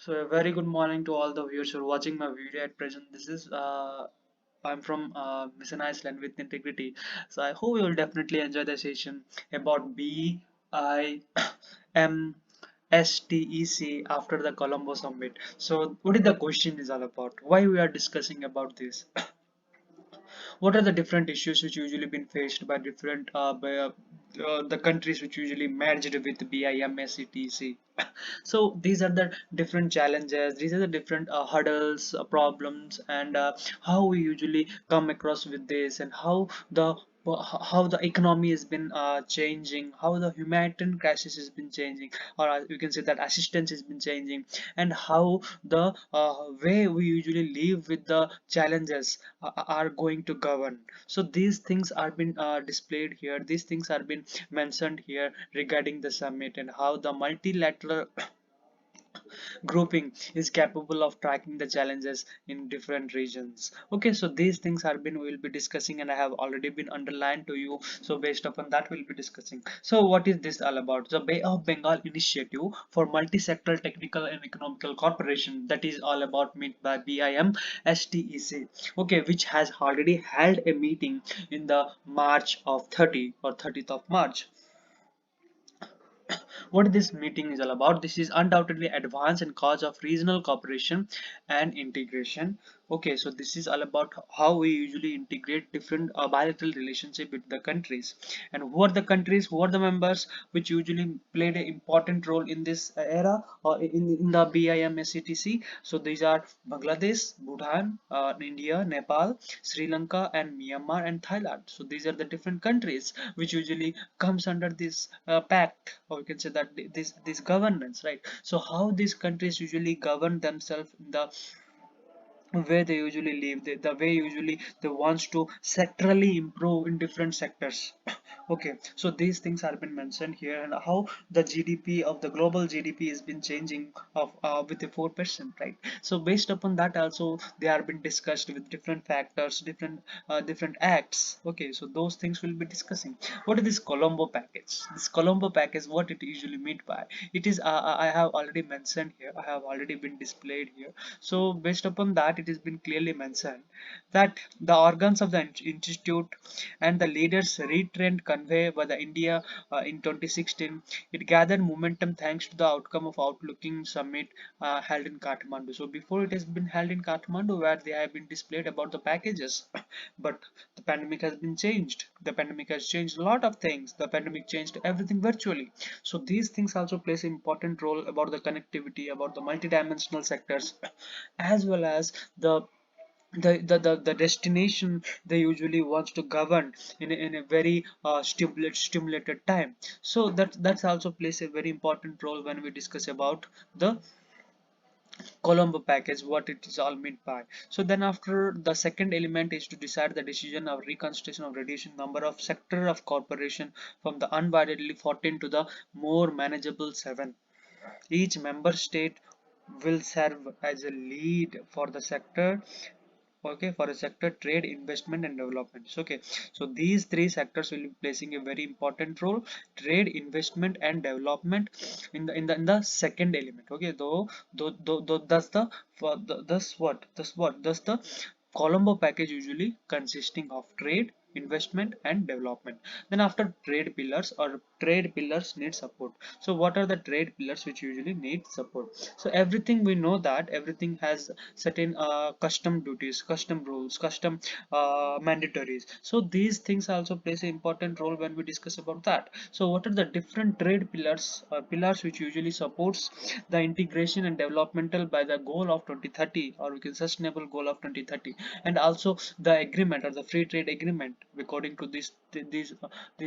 So a very good morning to all the viewers who are watching my video at present. I'm from Mission Iceland with integrity. So I hope you will definitely enjoy the session about BIMSTEC after the Colombo summit. So what is the question is all about? Why we are discussing about this? What are the different issues which usually been faced by the countries which usually merged with BIMSETC? So these are the different challenges, these are the different hurdles, problems, and how we usually come across with this, and how the economy has been changing, how the humanitarian crisis has been changing, or you can say that assistance has been changing, and how the way we usually live with the challenges are going to govern. So these things are been displayed here, these things are been mentioned here regarding the summit, and how the multilateral grouping is capable of tracking the challenges in different regions. Okay, so these things are been we'll be discussing, and I have already been underlined to you, so based upon that we'll be discussing. So what is this all about? The Bay of Bengal initiative for multi-sectoral technical and economical cooperation, that is all about meant by BIM STEC, okay, which has already held a meeting in the March of 30 or 30th of March. What this meeting is all about? This is undoubtedly advance and cause of regional cooperation and integration. Okay, so this is all about how we usually integrate different bilateral relationship with the countries, and who are the countries, who are the members which usually played an important role in this era or in the BIMSCTC. So these are Bangladesh, Bhutan, India, Nepal, Sri Lanka, and Myanmar and Thailand. So these are the different countries which usually comes under this pact, or we can say that this governance, right? So how these countries usually govern themselves in the way they usually live, the way usually they wants to sectorally improve in different sectors. Okay, so these things have been mentioned here, and how the GDP of the global GDP has been changing of with the 4%, right? So based upon that also they are been discussed with different factors, different acts. Okay, so those things we'll be discussing. What is this Colombo package? This Colombo package, what it usually meant by? It is I have already mentioned here, I have already been displayed here. So based upon that, it has been clearly mentioned that the organs of the institute and the leaders retrained convey by the India in 2016. It gathered momentum thanks to the outcome of outlooking summit held in Kathmandu. So before it has been held in Kathmandu, where they have been displayed about the packages, but the pandemic has been changed. The pandemic has changed a lot of things. The pandemic changed everything virtually. So these things also plays an important role about the connectivity, about the multidimensional sectors, as well as the destination they usually wants to govern in a very stimulated time. So that's also plays a very important role when we discuss about the Colombo package, what it is all meant by. So then after, the second element is to decide the decision of reconstitution of reducing number of sector of corporation from the unwieldy 14 to the more manageable 7. Each member state will serve as a lead for the sector, okay, for a sector: trade, investment, and development. So, okay, so these three sectors will be placing a very important role: trade, investment, and development in the second element. Okay, though that's the for the that's the Colombo package usually consisting of trade, investment, and development. Then after, trade pillars need support. So what are the trade pillars which usually need support? So everything, we know that everything has certain custom duties, custom rules, custom mandatories. So these things also plays an important role when we discuss about that. So what are the different trade pillars which usually supports the integration and developmental by the goal of 2030, or we can sustainable goal of 2030, and also the agreement or the free trade agreement according to these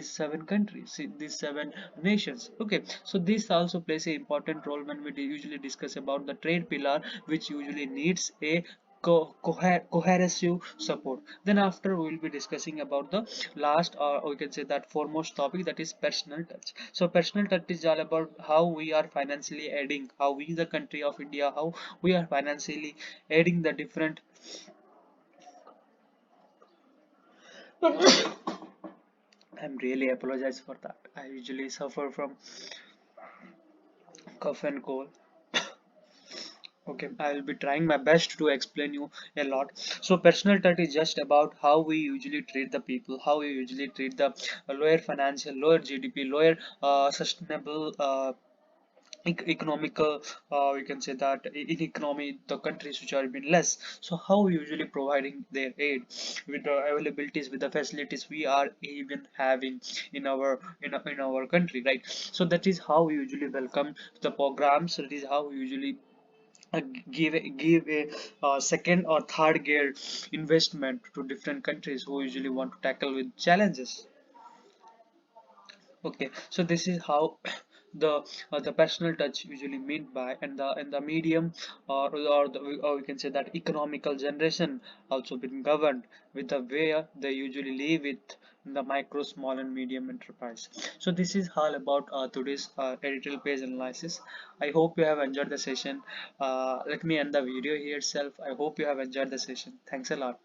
seven countries, these seven nations. Okay, so this also plays an important role when we usually discuss about the trade pillar, which usually needs a cohesive support. Then after, we will be discussing about the last, or we can say that foremost topic, that is personal touch. So personal touch is all about how we are financially aiding, how we, the country of India, how we are financially aiding the different I'm really apologize for that. I usually suffer from cough and cold. Okay, I will be trying my best to explain you a lot. So personal touch is just about how we usually treat the people, how we usually treat the lower financial, lower GDP, lower sustainable economical, we can say that in economy the countries which are been less. So how we usually providing their aid with the availabilities, with the facilities we are even having in our country, right? So that is how we usually welcome the programs. That is how we usually uh, give a second or third gear investment to different countries who usually want to tackle with challenges. Okay, so this is how the personal touch usually meant by, and the medium, or we can say that economical generation also been governed with the way they usually live with the micro, small, and medium enterprise. So this is all about today's editorial page analysis. I hope you have enjoyed the session. Let me end the video here itself. I hope you have enjoyed the session. Thanks a lot.